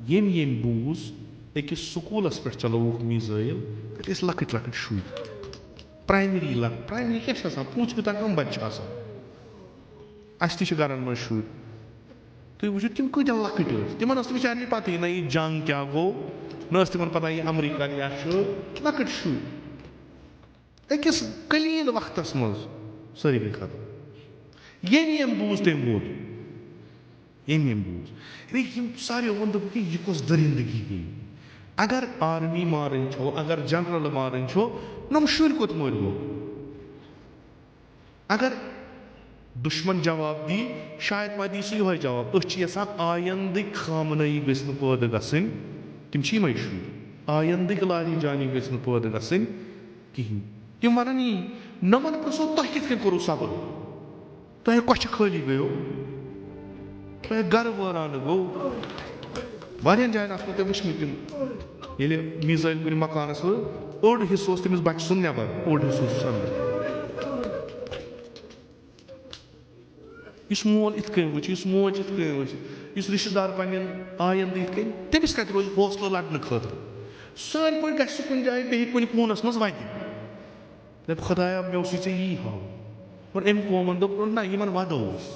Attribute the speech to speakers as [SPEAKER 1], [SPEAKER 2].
[SPEAKER 1] Yem booz, ekis sukulas per chalo misail, it is lakit shui. Primary कैसा सा पूछ के तक बच्चा सा अस्ति गारन में शुर तो वो तिम को जल लकट तिमन अस्त बिचारने पता ही नहीं जंग क्या गो न अस्त तिमन पता ही अमेरिका या लकट शुर अकिस कलील वक्तस मज सारी गई खत्म यम बूज तम वोत यम बूज यम सारे वंद यह कस दरिंदगी गई अगर आर्मी मारन छो अगर जनरल मारन छो नम शुर कोत मर गो अगर दुश्मन जवाब दी शायद मा दी सह जवाब यसान आयंद खामनई गई पैदा गन तम मे शुर आयंद लारी जानी गई पैदा गन कहें तम वन यी नमन पो तुम कित करो सबर तुह कछ खाली गो तुह गर वारान गो वारियन जायन तुम वुचम तम ये मिसाइल कुछ मकानस ओड हिस्सों तमिस बच्चे सुन नबर ओड हिस्सों अंदर इस मोल इत कन वुच इस मोज इत कन वुच इस रिश्तेदार पन्न आयंद इत कन तमिस कत रोज हौसला लड़ने खतर सान पे गस कुन जाए बे कुन खूनस मज वत दप खुदाया मे यी हाव और अम कौमन दोप ना यमन वदोस